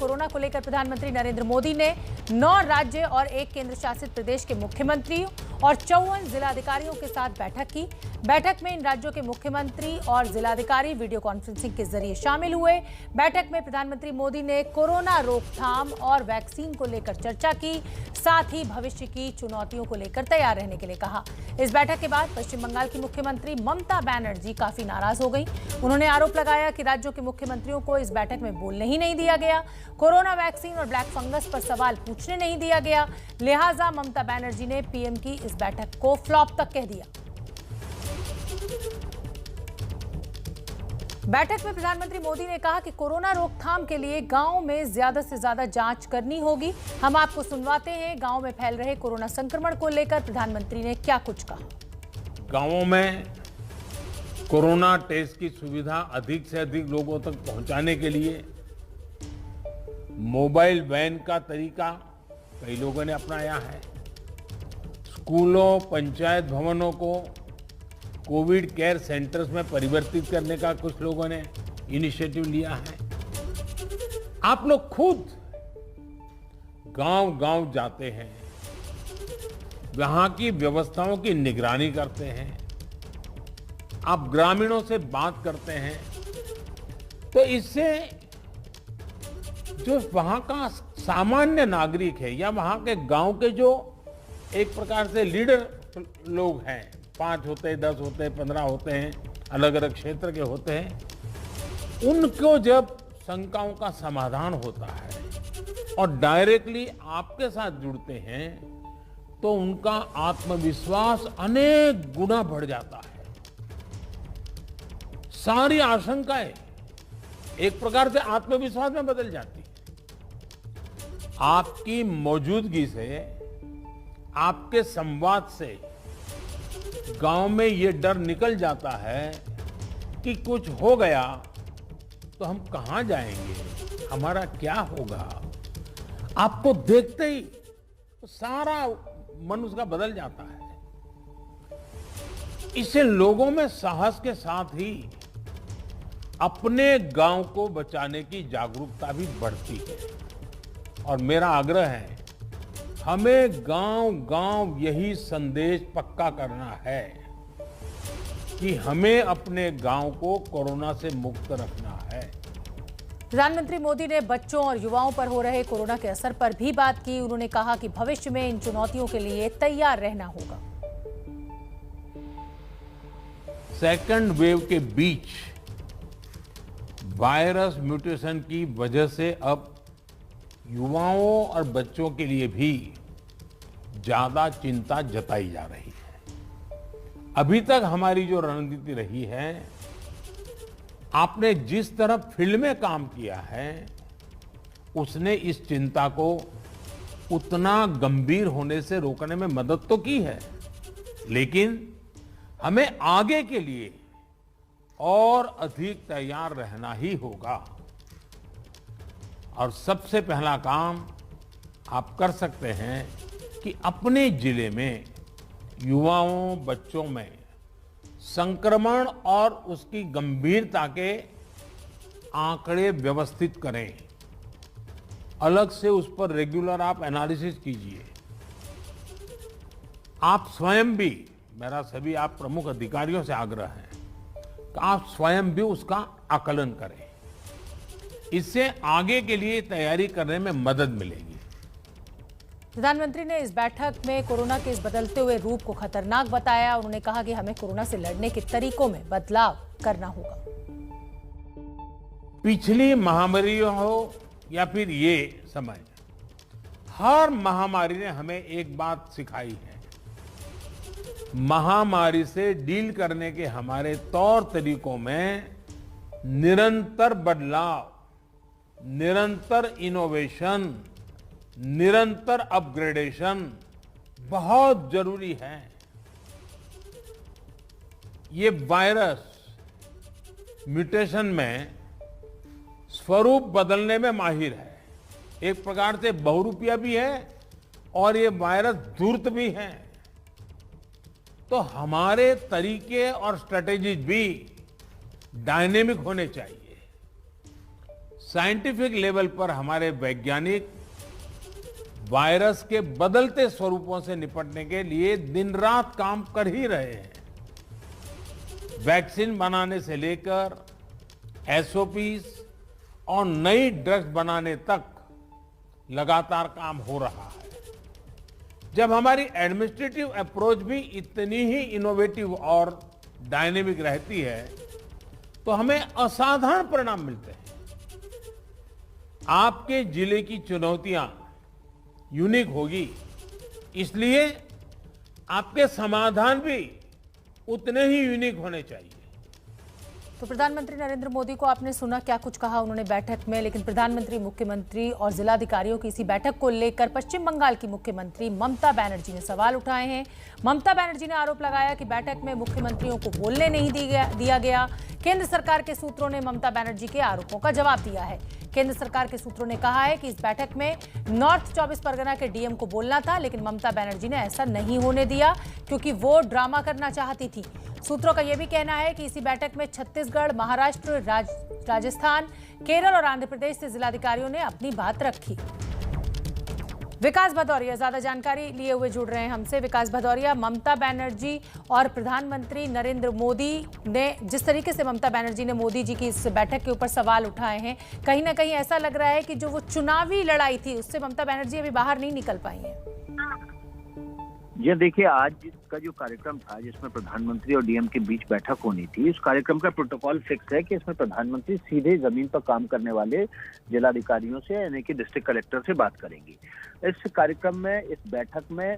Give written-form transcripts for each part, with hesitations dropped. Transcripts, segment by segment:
Corona को लेकर प्रधानमंत्री नरेंद्र मोदी ने 9 राज्य और 1 केंद्र शासित प्रदेश के मुख्यमंत्रियों और 54 जिलाधिकारियों के साथ बैठक की। बैठक में इन राज्यों के मुख्यमंत्री और जिलाधिकारी वीडियो कॉन्फ्रेंसिंग के जरिए शामिल हुए। बैठक में प्रधानमंत्री मोदी ने कोरोना रोकथाम और वैक्सीन को लेकर चर्चा की, साथ ही भविष्य की चुनौतियों को लेकर तैयार रहने के लिए कहा। इस बैठक के बाद पश्चिम बंगाल की मुख्यमंत्री ममता बनर्जी काफी नाराज हो गई। उन्होंने आरोप लगाया कि राज्यों के मुख्यमंत्रियों को इस बैठक में बोलने ही नहीं दिया गया, कोरोना वैक्सीन और ब्लैक फंगस पर सवाल पूछने नहीं दिया गया। लिहाजा ममता बनर्जी ने पीएम की इस बैठक को फ्लॉप तक कह दिया। बैठक में प्रधानमंत्री मोदी ने कहा कि कोरोना रोकथाम के लिए गांव में ज्यादा से ज्यादा जांच करनी होगी। हम आपको सुनवाते हैं गांव में फैल रहे कोरोना संक्रमण को लेकर प्रधानमंत्री ने क्या कुछ कहा। गांवों में कोरोना टेस्ट की सुविधा अधिक से अधिक लोगों तक पहुंचाने के लिए मोबाइल वैन का तरीका कई लोगों ने अपनाया है। स्कूलों, पंचायत भवनों को कोविड केयर सेंटर्स में परिवर्तित करने का कुछ लोगों ने इनिशिएटिव लिया है। आप लोग खुद गांव-गांव जाते हैं, वहां की व्यवस्थाओं की निगरानी करते हैं, आप ग्रामीणों से बात करते हैं, तो इससे जो वहां का सामान्य नागरिक है या वहां के गांव के जो एक प्रकार से लीडर लोग हैं, 5 होते हैं, 10 होते हैं, 15 होते हैं, अलग अलग क्षेत्र के होते हैं, उनको जब शंकाओं का समाधान होता है और डायरेक्टली आपके साथ जुड़ते हैं तो उनका आत्मविश्वास अनेक गुना बढ़ जाता है। सारी आशंकाएं एक प्रकार से आत्मविश्वास में बदल जाती है। आपकी मौजूदगी से, आपके संवाद से गांव में ये डर निकल जाता है कि कुछ हो गया तो हम कहां जाएंगे, हमारा क्या होगा। आपको देखते ही तो सारा मन उसका बदल जाता है। इससे लोगों में साहस के साथ ही अपने गांव को बचाने की जागरूकता भी बढ़ती है। और मेरा आग्रह है, हमें गांव-गांव यही संदेश पक्का करना है कि हमें अपने गांव को कोरोना से मुक्त रखना है। प्रधानमंत्री मोदी ने बच्चों और युवाओं पर हो रहे कोरोना के असर पर भी बात की। उन्होंने कहा कि भविष्य में इन चुनौतियों के लिए तैयार रहना होगा। सेकंड वेव के बीच वायरस म्यूटेशन की वजह से अब युवाओं और बच्चों के लिए भी ज्यादा चिंता जताई जा रही है। अभी तक हमारी जो रणनीति रही है, आपने जिस तरह फील्ड में काम किया है, उसने इस चिंता को उतना गंभीर होने से रोकने में मदद तो की है, लेकिन हमें आगे के लिए और अधिक तैयार रहना ही होगा। और सबसे पहला काम आप कर सकते हैं कि अपने जिले में युवाओं, बच्चों में संक्रमण और उसकी गंभीरता के आंकड़े व्यवस्थित करें। अलग से उस पर रेगुलर आप एनालिसिस कीजिए। आप स्वयं भी, मेरा सभी आप प्रमुख अधिकारियों से आग्रह है कि आप स्वयं भी उसका आकलन करें। इससे आगे के लिए तैयारी करने में मदद मिलेगी। प्रधानमंत्री ने इस बैठक में कोरोना के इस बदलते हुए रूप को खतरनाक बताया। उन्होंने कहा कि हमें कोरोना से लड़ने के तरीकों में बदलाव करना होगा। पिछली महामारी हो या फिर ये समय, हर महामारी ने हमें एक बात सिखाई है। महामारी से डील करने के हमारे तौर तरीकों में निरंतर बदलाव, निरंतर इनोवेशन, निरंतर अपग्रेडेशन बहुत जरूरी है। ये वायरस म्यूटेशन में स्वरूप बदलने में माहिर है। एक प्रकार से बहुरूपिया भी है और ये वायरस धूर्त भी है। तो हमारे तरीके और स्ट्रेटेजीज भी डायनेमिक होने चाहिए। साइंटिफिक लेवल पर हमारे वैज्ञानिक वायरस के बदलते स्वरूपों से निपटने के लिए दिन रात काम कर ही रहे हैं। वैक्सीन बनाने से लेकर एसओपीज और नई ड्रग्स बनाने तक लगातार काम हो रहा है। जब हमारी एडमिनिस्ट्रेटिव अप्रोच भी इतनी ही इनोवेटिव और डायनेमिक रहती है तो हमें असाधारण परिणाम मिलते हैं। आपके जिले की चुनौतियां यूनिक होगी, इसलिए आपके समाधान भी उतने ही यूनिक होने चाहिए। तो प्रधानमंत्री नरेंद्र मोदी को आपने सुना क्या कुछ कहा उन्होंने बैठक में, लेकिन प्रधानमंत्री, मुख्यमंत्री और जिलाधिकारियों की इसी बैठक को लेकर पश्चिम बंगाल की मुख्यमंत्री ममता बनर्जी ने सवाल उठाए हैं। ममता बनर्जी ने आरोप लगाया कि बैठक में मुख्यमंत्रियों को बोलने नहीं दिया गया। केंद्र सरकार के सूत्रों ने ममता बनर्जी के आरोपों का जवाब दिया है। केंद्र सरकार के सूत्रों ने कहा है कि इस बैठक में नॉर्थ 24 परगना के डीएम को बोलना था, लेकिन ममता बनर्जी ने ऐसा नहीं होने दिया क्योंकि वो ड्रामा करना चाहती थी। सूत्रों का यह भी कहना है कि इसी बैठक में छत्तीसगढ़, महाराष्ट्र, राजस्थान, केरल और आंध्र प्रदेश से जिलाधिकारियों ने अपनी बात रखी। विकास भदौरिया ज्यादा जानकारी लिए हुए जुड़ रहे हैं हमसे। विकास भदौरिया, ममता बनर्जी और प्रधानमंत्री नरेंद्र मोदी ने जिस तरीके से ममता बनर्जी ने मोदी जी की इस बैठक के ऊपर सवाल उठाए हैं, कहीं ना कहीं ऐसा लग रहा है कि जो वो चुनावी लड़ाई थी उससे ममता बनर्जी अभी बाहर नहीं निकल पाई हैं। ये देखिए, आज का जो कार्यक्रम था जिसमें प्रधानमंत्री और डीएम के बीच बैठक होनी थी, उस कार्यक्रम का प्रोटोकॉल फिक्स है कि इसमें प्रधानमंत्री सीधे जमीन पर काम करने वाले जिलाधिकारियों से यानी कि डिस्ट्रिक्ट कलेक्टर से बात करेंगी। इस कार्यक्रम में, इस बैठक में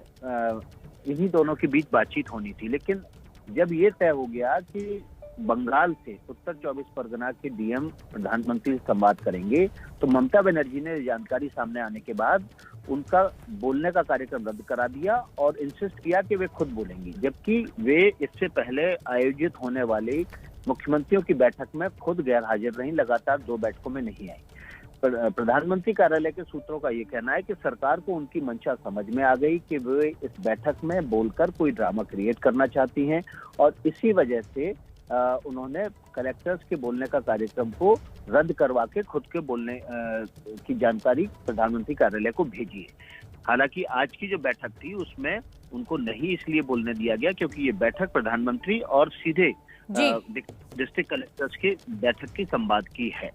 इन्हीं दोनों के बीच बातचीत होनी थी, लेकिन जब ये तय हो गया कि बंगाल से उत्तर 24 परगना के डीएम प्रधानमंत्री से संवाद करेंगे, तो ममता बनर्जी ने जानकारी सामने आने के बाद उनका बोलने का कार्यक्रम रद्द करा दिया और इंसिस्ट किया कि वे खुद बोलेंगी, जबकि वे इससे पहले आयोजित होने वाले मुख्यमंत्रियों की बैठक में खुद गैर हाजिर रहीं, लगातार 2 बैठकों में नहीं आई। प्रधानमंत्री कार्यालय के सूत्रों का ये कहना है कि सरकार को उनकी मंशा समझ में आ गई कि वे इस बैठक में बोलकर कोई ड्रामा क्रिएट करना चाहती हैं और इसी वजह से उन्होंने कलेक्टर्स के बोलने का कार्यक्रम को रद्द करवा के खुद के बोलने की जानकारी प्रधानमंत्री कार्यालय को भेजी है। हालांकि आज की जो बैठक थी उसमें उनको नहीं इसलिए बोलने दिया गया क्योंकि ये बैठक प्रधानमंत्री और सीधे डिस्ट्रिक्ट कलेक्टर्स की बैठक की संवाद की है।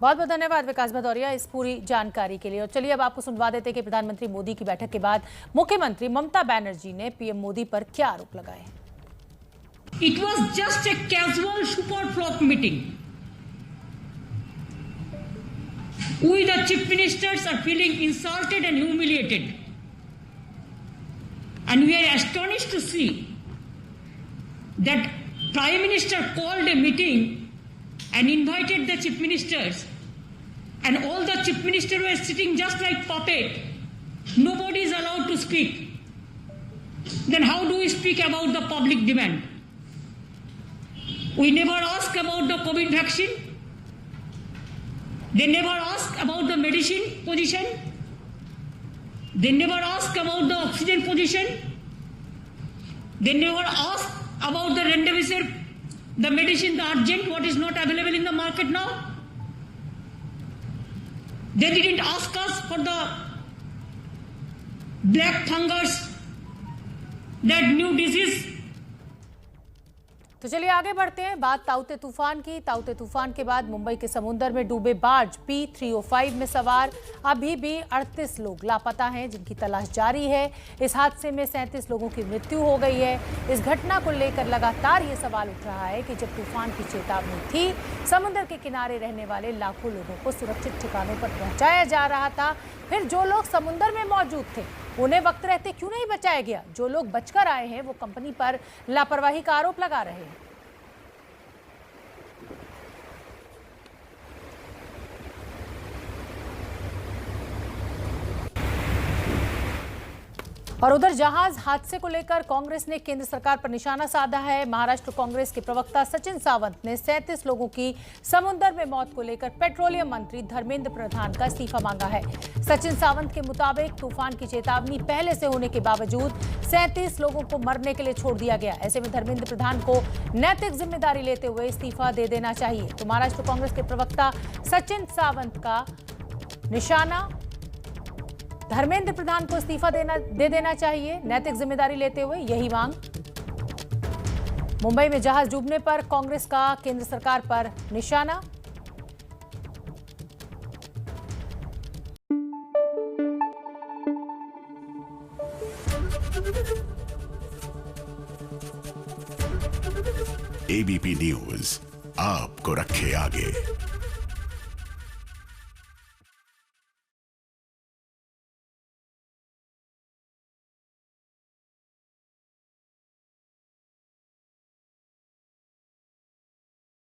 बहुत बहुत धन्यवाद विकास भदौरिया इस पूरी जानकारी के लिए। और चलिए अब आपको सुनवा देते हैं कि प्रधानमंत्री मोदी की बैठक के बाद मुख्यमंत्री ममता बनर्जी ने पीएम मोदी पर क्या आरोप लगाए हैं। It was just a casual super flock meeting. We, the chief ministers, are feeling insulted and humiliated. And we are astonished to see that Prime Minister called a meeting and invited the chief ministers. And all the chief ministers were sitting just like puppet. Nobody is allowed to speak. Then how do we speak about the public demand? We never ask about the COVID vaccine. They never ask about the medicine position. They never ask about the oxygen position. They never ask about the remdesivir, the medicine, the urgent, what is not available in the market now. They didn't ask us for the black fungus, that new disease. तो चलिए आगे बढ़ते हैं। बात ताउते तूफान की। ताउते तूफान के बाद मुंबई के समुद्र में डूबे बार्ज P305 में सवार अभी भी 38 लोग लापता हैं, जिनकी तलाश जारी है। इस हादसे में 37 लोगों की मृत्यु हो गई है। इस घटना को लेकर लगातार ये सवाल उठ रहा है कि जब तूफान की चेतावनी थी, समुद्र के किनारे रहने वाले लाखों लोगों को सुरक्षित ठिकानों पर पहुंचाया जा रहा था, फिर जो लोग समुद्र में मौजूद थे उन्हें वक्त रहते क्यों नहीं बचाया गया? जो लोग बचकर आए हैं वो कंपनी पर लापरवाही का आरोप लगा रहे हैं। और उधर जहाज हादसे को लेकर कांग्रेस ने केंद्र सरकार पर निशाना साधा है। महाराष्ट्र कांग्रेस के प्रवक्ता सचिन सावंत ने 37 लोगों की समुद्र में मौत को लेकर पेट्रोलियम मंत्री धर्मेंद्र प्रधान का इस्तीफा मांगा है। सचिन सावंत के मुताबिक तूफान की चेतावनी पहले से होने के बावजूद 37 लोगों को मरने के लिए छोड़ दिया गया। ऐसे में धर्मेंद्र प्रधान को नैतिक जिम्मेदारी लेते हुए इस्तीफा दे देना चाहिए। तो महाराष्ट्र कांग्रेस के प्रवक्ता सचिन सावंत का निशाना धर्मेंद्र प्रधान को इस्तीफा दे देना चाहिए, नैतिक जिम्मेदारी लेते हुए यही मांग। मुंबई में जहाज डूबने पर कांग्रेस का केंद्र सरकार पर निशाना। एबीपी न्यूज आपको रखे आगे।